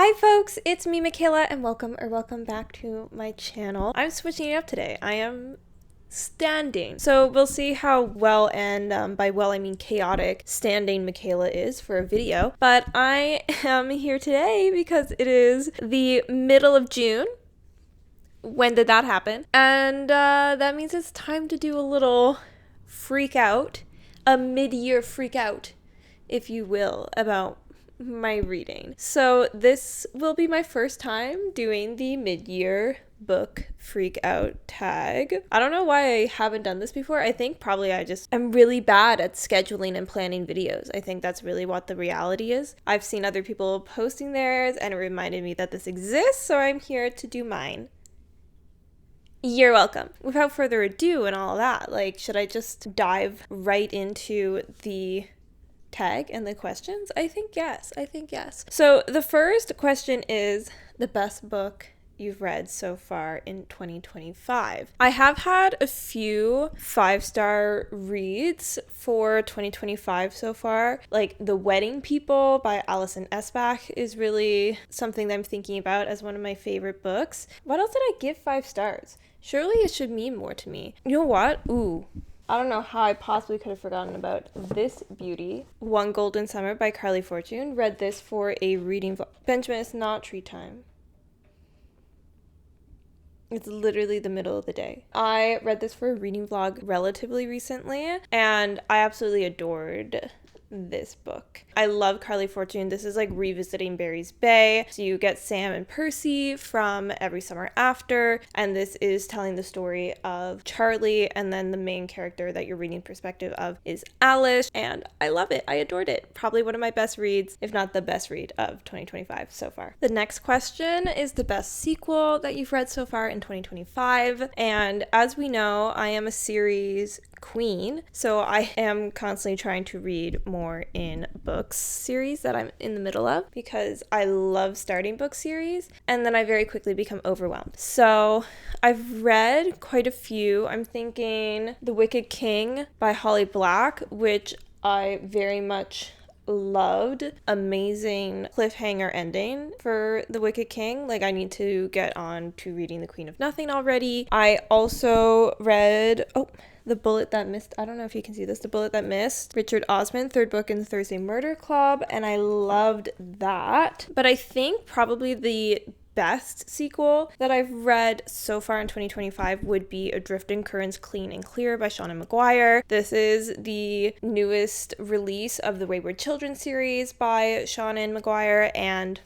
Hi folks, it's me Michaela and welcome back to my channel. I'm switching it up today. I am standing. So we'll see how well, and by well I mean chaotic, standing Michaela is for a video. But I am here today because it is the middle of June. When did that happen? And that means it's time to do a little freak out, a mid-year freak out, if you will, about my reading. So this will be my first time doing the mid-year book freak out tag. I don't know why I haven't done this before. I think probably I just am really bad at scheduling and planning videos. I think that's really what the reality is. I've seen other people posting theirs and it reminded me that this exists, so I'm here to do mine. You're welcome. Without further ado and all that, should I just dive right into the tag and the questions? I think yes. So the first question is the best book you've read so far in 2025. I have had a few 5-star reads for 2025 so far. Like The Wedding People by Alison Espach is really something that I'm thinking about as one of my favorite books. What else did I give 5 stars? Surely it should mean more to me. You know what? I don't know how I possibly could have forgotten about this beauty. One Golden Summer by Carley Fortune. Read this for a reading vlog. Benjamin, it's not tree time. It's literally the middle of the day. I read this for a reading vlog relatively recently, and I absolutely adored this book. I love Carley Fortune. This is like revisiting Barry's Bay. So you get Sam and Percy from Every Summer After, and this is telling the story of Charlie, and then the main character that you're reading perspective of is Alice, and I love it. I adored it. Probably one of my best reads, if not the best read of 2025 so far. The next question is the best sequel that you've read so far in 2025, and as we know, I am a series queen, so I am constantly trying to read more in books series that I'm in the middle of because I love starting book series and then I very quickly become overwhelmed. So I've read quite a few. I'm thinking The Wicket King by Holly Black, which I very much loved. Amazing cliffhanger ending for The Wicket King. I need to get on to reading The Queen of Nothing already. I also read The Bullet That Missed. I don't know if you can see this. The Bullet That Missed. Richard Osman, third book in the Thursday Murder Club, and I loved that. But I think probably the best sequel that I've read so far in 2025 would be Adrift and Currents Clean and Clear by Seanan McGuire. This is the newest release of the Wayward Children series by Seanan McGuire, and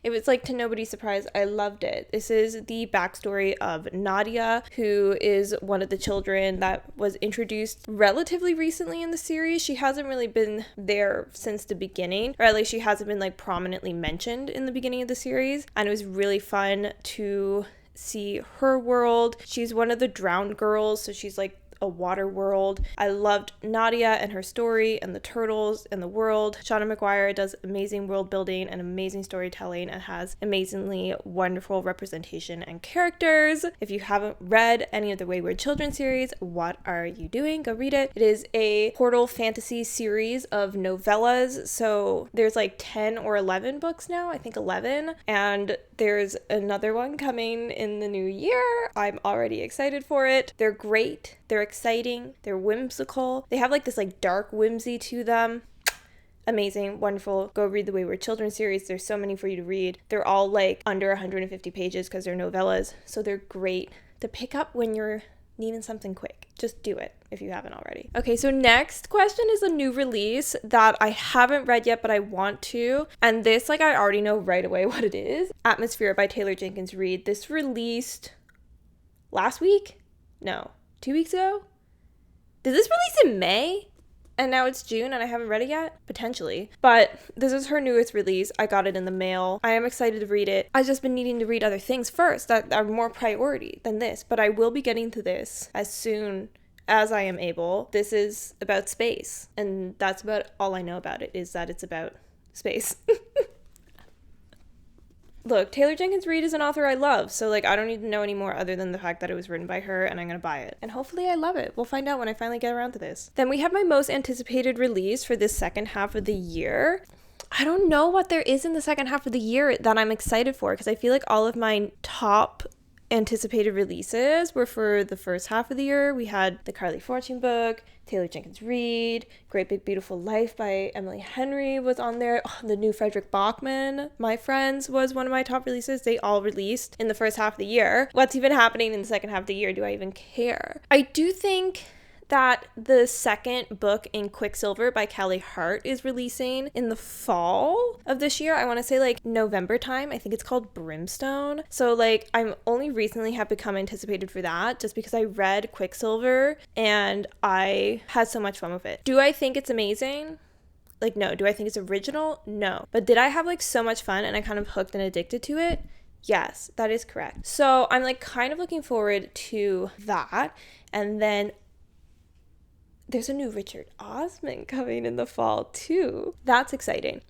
it was to nobody's surprise, I loved it. This is the backstory of Nadia, who is one of the children that was introduced relatively recently in the series. She hasn't really been there since the beginning, or at least she hasn't been prominently mentioned in the beginning of the series, and it was really fun to see her world. She's one of the drowned girls, so she's a water world. I loved Nadia and her story and the turtles and the world. Seanan McGuire does amazing world building and amazing storytelling and has amazingly wonderful representation and characters. If you haven't read any of the Wayward Children series, what are you doing? Go read it. It is a portal fantasy series of novellas. So there's 10 or 11 books now. I think 11. And there's another one coming in the new year. I'm already excited for it. They're great. They're exciting. They're whimsical. They have this dark whimsy to them. Amazing, wonderful. Go read the Wayward Children series. There's so many for you to read. They're all under 150 pages because they're novellas. So they're great to pick up when you're needing something quick. Just do it if you haven't already. Okay, so next question is a new release that I haven't read yet, but I want to. And this, I already know right away what it is. Atmosphere by Taylor Jenkins Reid. This released last week? No. 2 weeks ago? Did this release in May? And now it's June and I haven't read it yet? Potentially. But this is her newest release. I got it in the mail. I am excited to read it. I've just been needing to read other things first that are more priority than this. But I will be getting to this as soon as I am able. This is about space. And that's about all I know about it, is that it's about space. Look, Taylor Jenkins Reid is an author I love, so I don't need to know any more other than the fact that it was written by her and I'm gonna buy it. And hopefully I love it. We'll find out when I finally get around to this. Then we have my most anticipated release for this second half of the year. I don't know what there is in the second half of the year that I'm excited for, because I feel like all of my top anticipated releases were for the first half of the year. We had the Carley Fortune book, Taylor Jenkins Reid, Great Big Beautiful Life by Emily Henry was on there. Oh, the new Fredrik Backman, My Friends, was one of my top releases. They all released in the first half of the year. What's even happening in the second half of the year? Do I even care? I do think that the second book in Quicksilver by Hart is releasing in the fall of this year. I want to say like November time. I think it's called Brimstone. So like I'm only recently have become anticipated for that just because I read Quicksilver and I had so much fun with it. Do I think it's amazing? Like, no. Do I think it's original? No. But did I have like so much fun and I kind of hooked and addicted to it? Yes, that is correct. So I'm like kind of looking forward to that. And then there's a new Richard Osman coming in the fall too. That's exciting.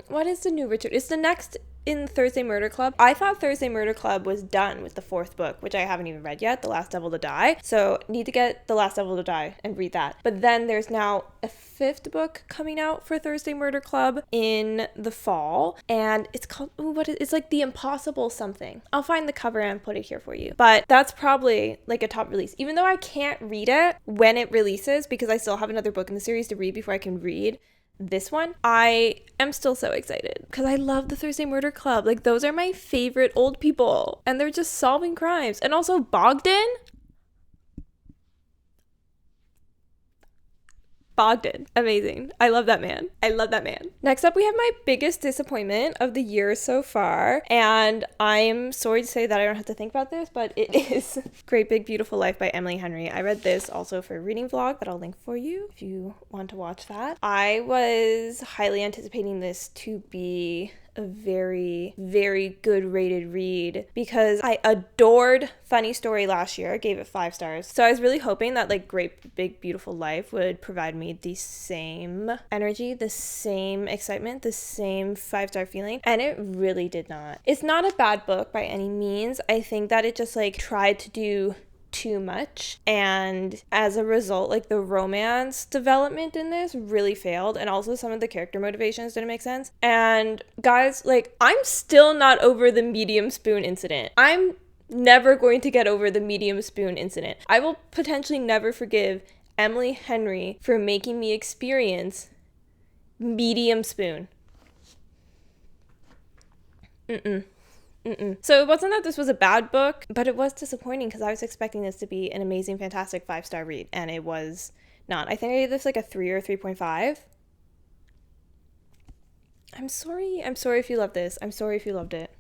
What is the new Richard? It's the next in Thursday Murder Club. I thought Thursday Murder Club was done with the fourth book, which I haven't even read yet, The Last Devil to Die. So need to get The Last Devil to Die and read that. But then there's now a fifth book coming out for Thursday Murder Club in the fall. And it's called, it's like The Impossible something. I'll find the cover and put it here for you. But that's probably like a top release. Even though I can't read it when it releases because I still have another book in the series to read before I can read this one, I am still so excited because I love the Thursday Murder Club. Like, those are my favorite old people and they're just solving crimes. And also Bogdan, amazing. I love that man. Next up, we have my biggest disappointment of the year so far, and I'm sorry to say that I don't have to think about this, but it is Great Big Beautiful Life by Emily Henry. I read this also for a reading vlog that I'll link for you if you want to watch that. I was highly anticipating this to be a very, very good rated read because I adored Funny Story last year. I gave it 5 stars. So I was really hoping that like Great Big Beautiful Life would provide me the same energy, the same excitement, the same 5-star feeling, and it really did not. It's not a bad book by any means. I think that it just like tried to do too much, and as a result like the romance development in this really failed, and also some of the character motivations didn't make sense. And guys, like, I'm still not over the medium spoon incident. I'm never going to get over the medium spoon incident. I will potentially never forgive Emily Henry for making me experience medium spoon. So it wasn't that this was a bad book, but it was disappointing because I was expecting this to be an amazing, fantastic 5-star read, and it was not. I think I gave this like a 3 or 3.5. I'm sorry if you love this. I'm sorry if you loved it.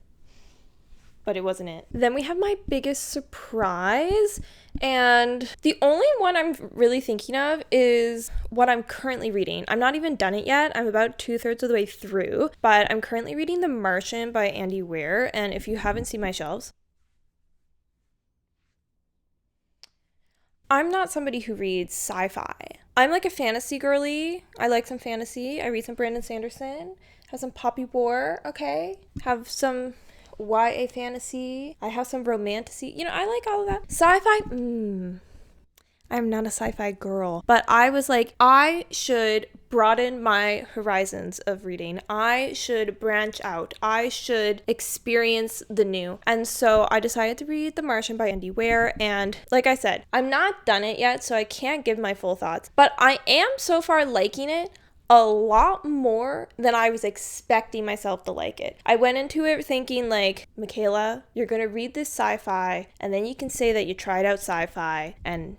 But it wasn't it. Then we have my biggest surprise, and the only one I'm really thinking of is what I'm currently reading. I'm not even done it yet. I'm about 2/3 of the way through, but I'm currently reading The Martian by Weir, and if you haven't seen my shelves, I'm not somebody who reads sci-fi. I'm like a fantasy girly. I like some fantasy. I read some Brandon Sanderson, have some Poppy War, okay? Have some YA fantasy. I have some romantasy. You know, I like all of that. Sci-fi, I'm not a sci-fi girl. But I was like, I should broaden my horizons of reading. I should branch out. I should experience the new. And so I decided to read The Martian by Weir. And like I said, I'm not done it yet, so I can't give my full thoughts. But I am so far liking it a lot more than I was expecting myself to like it. I went into it thinking like, Michaela, you're gonna read this sci-fi and then you can say that you tried out sci-fi and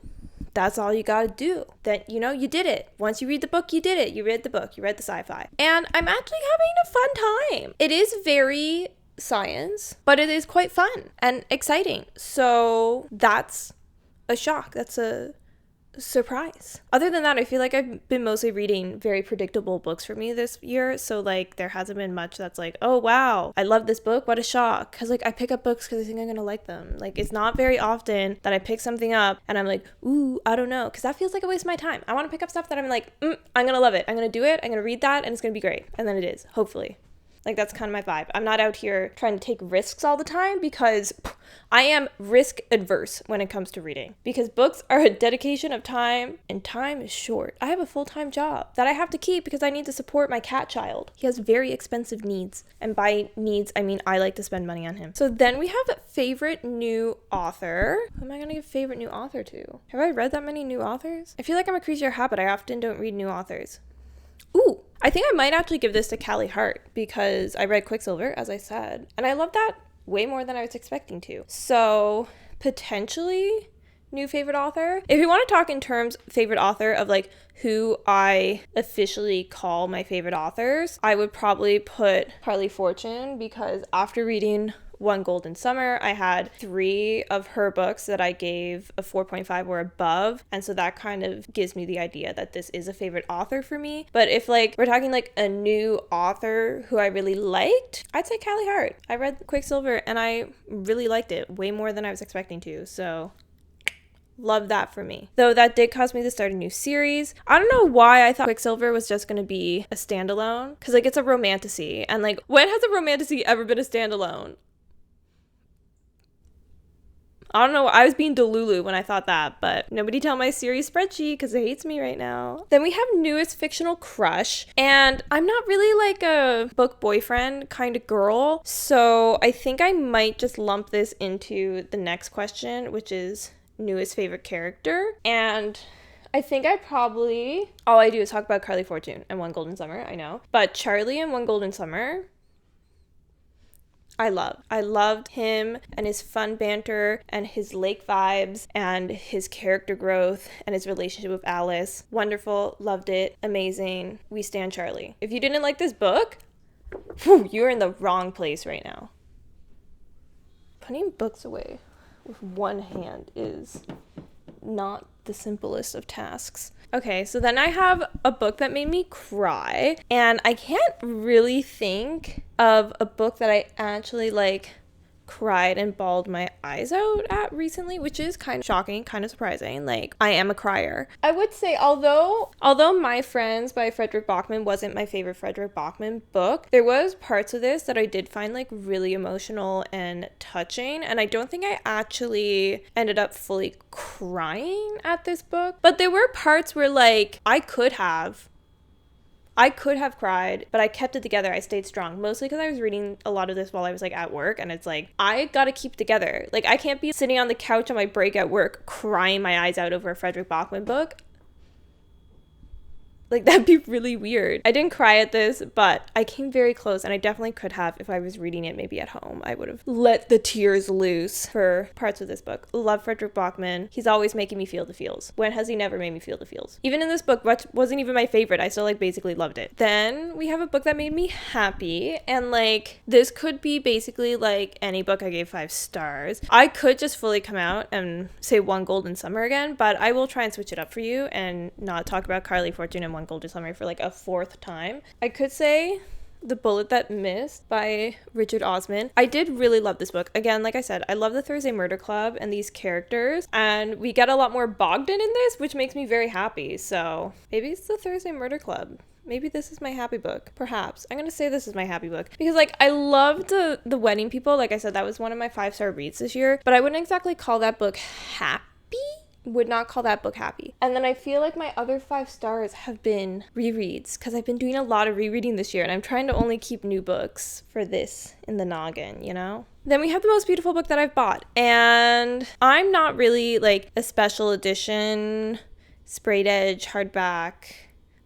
that's all you gotta do. That, you know, you did it. Once you read the book, you did it. You read the book, you read the sci-fi. And I'm actually having a fun time. It is very science, but it is quite fun and exciting. So that's a shock. That's a surprise. Other than that, I feel like I've been mostly reading very predictable books for me this year, so like there hasn't been much that's like, oh wow, I love this book, what a shock. Because like I pick up books because I think I'm gonna like them. Like, it's not very often that I pick something up and I'm like, ooh, I don't know, because that feels like a waste of my time. I want to pick up stuff that I'm like, I'm gonna love it, I'm gonna do it, I'm gonna read that, and it's gonna be great. And then it is, hopefully. Like, that's kind of my vibe. I'm not out here trying to take risks all the time because I am risk adverse when it comes to reading. Because books are a dedication of time, and time is short. I have a full-time job that I have to keep because I need to support my cat child. He has very expensive needs. And by needs, I mean I like to spend money on him. So then we have favorite new author. Who am I going to give favorite new author to? Have I read that many new authors? I feel like I'm a creature of habit. I often don't read new authors. Ooh, I think I might actually give this to Callie Hart because I read Quicksilver, as I said, and I love that way more than I was expecting to. So potentially new favorite author. If you want to talk in terms favorite author of like who I officially call my favorite authors, I would probably put Carley Fortune because after reading One Golden Summer, I had 3 of her books that I gave a 4.5 or above, and so that kind of gives me the idea that this is a favorite author for me. But if like we're talking like a new author who I really liked, I'd say Callie Hart. I read Quicksilver and I really liked it way more than I was expecting to, so love that for me. Though that did cause me to start a new series. I don't know why I thought Quicksilver was just going to be a standalone, because like it's a romantasy, and like when has a romantasy ever been a standalone? I don't know, I was being Delulu when I thought that, but nobody tell my series spreadsheet because it hates me right now. Then we have newest fictional crush, and I'm not really like a book boyfriend kind of girl, so I think I might just lump this into the next question, which is newest favorite character. And I think I probably, all I do is talk about Carley Fortune and One Golden Summer, I know, but Charlie and One Golden Summer, I loved him and his fun banter and his lake vibes and his character growth and his relationship with Alice. Wonderful. Loved it. Amazing. We stand Charlie. If you didn't like this book, you're in the wrong place right now. Putting books away with one hand is not the simplest of tasks. Okay, so then I have a book that made me cry, and I can't really think of a book that I actually like cried and bawled my eyes out at recently, which is kind of shocking, kind of surprising. Like, I am a crier. I would say, although My Friends by Fredrik Backman wasn't my favorite Fredrik Backman book, there was parts of this that I did find like really emotional and touching, and I don't think I actually ended up fully crying at this book, but there were parts where like I could have cried, but I kept it together. I stayed strong, mostly because I was reading a lot of this while I was like at work, and it's like, I gotta keep together. Like, I can't be sitting on the couch on my break at work crying my eyes out over a Fredrik Backman book. Like, that'd be really weird. I didn't cry at this, but I came very close, and I definitely could have if I was reading it maybe at home. I would have let the tears loose for parts of this book. Love Fredrik Backman. He's always making me feel the feels. When has he never made me feel the feels? Even in this book, which wasn't even my favorite, I still like basically loved it. Then we have a book that made me happy, and like this could be basically like any book I gave 5 stars. I could just fully come out and say One Golden Summer again, but I will try and switch it up for you and not talk about Carley Fortune and One Golden Summer for like a 4th time. I could say The Bullet That Missed by Richard Osman. I did really love this book. Again, like I said, I love the Thursday Murder Club and these characters, and we get a lot more Bogdan in this, which makes me very happy. So maybe it's the Thursday Murder Club. Maybe this is my happy book. Perhaps. I'm going to say this is my happy book. Because, like, I loved the Wedding People. Like I said, that was one of my 5-star reads this year. But I wouldn't exactly call that book happy. Would not call that book happy. And then I feel like my other 5 stars have been rereads, because I've been doing a lot of rereading this year, and I'm trying to only keep new books for this in the noggin, you know? Then we have the most beautiful book that I've bought, and I'm not really like a special edition, sprayed edge, hardback,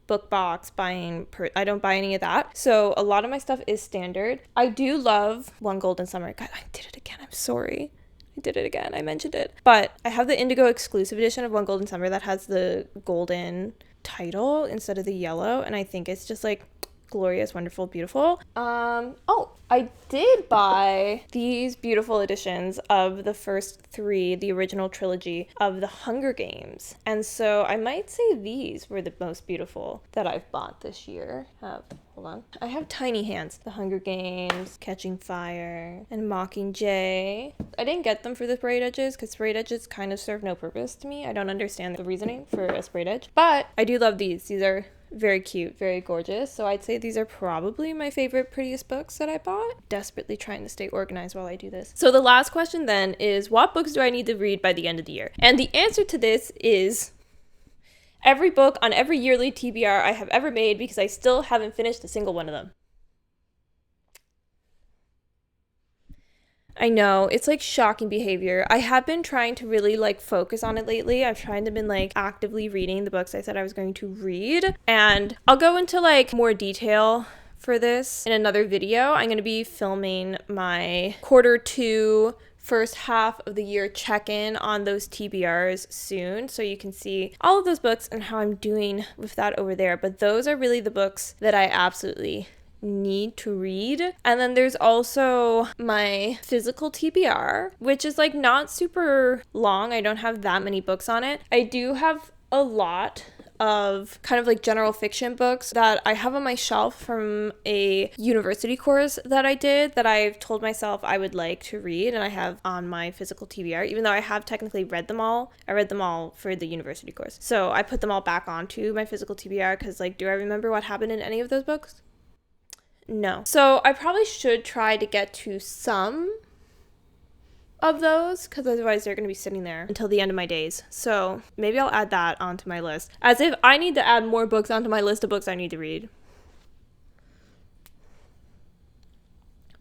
book box buying. I don't buy any of that. So a lot of my stuff is standard. I do love One Golden Summer. God, I did it again. I'm sorry. I did it again. I mentioned it. But I have the Indigo exclusive edition of One Golden Summer that has the golden title instead of the yellow. And I think it's just like glorious, wonderful, beautiful. I did buy these beautiful editions of the first 3, the original trilogy of the Hunger Games. And so I might say these were the most beautiful that I've bought this year. Hold on. I have tiny hands. The Hunger Games, Catching Fire, and Mockingjay. I didn't get them for the sprayed edges because sprayed edges kind of serve no purpose to me. I don't understand the reasoning for a sprayed edge. But I do love these. These are Very cute, very gorgeous. So I'd say these are probably my favorite, prettiest books that I bought. Desperately trying to stay organized while I do this. So the last question then is, what books do I need to read by the end of the year? And the answer to this is every book on every yearly TBR I have ever made, because I still haven't finished a single one of them. I know, it's like shocking behavior. I have been trying to really like focus on it lately. I've tried to been like actively reading the books I said I was going to read, and I'll go into like more detail for this in another video. I'm going to be filming my Q2 first half of the year check-in on those TBRs soon, so you can see all of those books and how I'm doing with that over there. But those are really the books that I absolutely need to read. And then there's also my physical TBR, which is like not super long. I don't have that many books on it. I do have a lot of kind of like general fiction books that I have on my shelf from a university course that I did, that I've told myself I would like to read, and I have on my physical TBR, even though I have technically read them all. I read them all for the university course, so I put them all back onto my physical TBR, because like, do I remember what happened in any of those books? No. So I probably should try to get to some of those, because otherwise they're going to be sitting there until the end of my days. So maybe I'll add that onto my list, as if I need to add more books onto my list of books I need to read.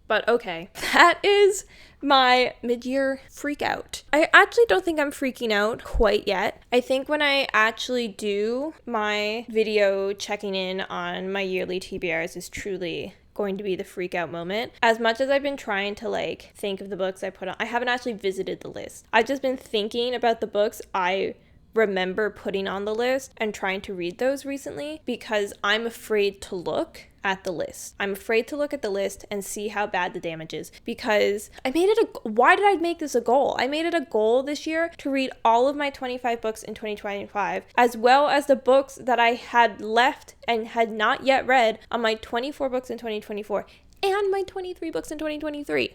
But okay, that is my mid-year freak out. I actually don't think I'm freaking out quite yet. I think when I actually do my video checking in on my yearly TBRs is truly going to be the freak out moment. As much as I've been trying to like think of the books I put on, I haven't actually visited the list. I've just been thinking about the books I remember putting on the list and trying to read those recently, because I'm afraid to look at the list. I'm afraid to look at the list and see how bad the damage is, because I made it why did I make this a goal? I made it a goal this year to read all of my 25 books in 2025, as well as the books that I had left and had not yet read on my 24 books in 2024 and my 23 books in 2023.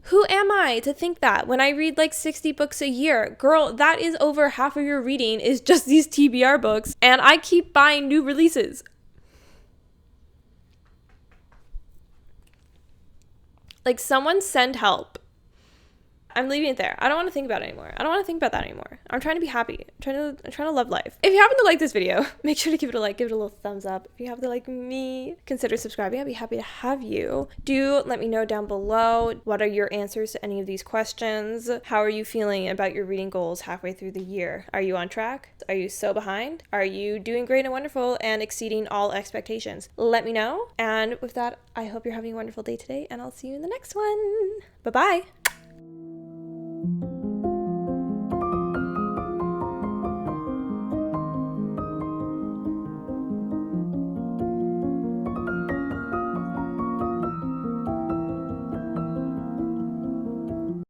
Who am I to think that when I read like 60 books a year? Girl, that is over half of your reading is just these TBR books, and I keep buying new releases. Like, someone send help. I'm leaving it there. I don't want to think about it anymore. I don't want to think about that anymore. I'm trying to be happy. I'm trying to love life. If you happen to like this video, make sure to give it a like, give it a little thumbs up. If you happen to like me, consider subscribing. I'd be happy to have you. Do let me know down below, what are your answers to any of these questions? How are you feeling about your reading goals halfway through the year? Are you on track? Are you so behind? Are you doing great and wonderful and exceeding all expectations? Let me know. And with that, I hope you're having a wonderful day today, and I'll see you in the next one. Bye-bye.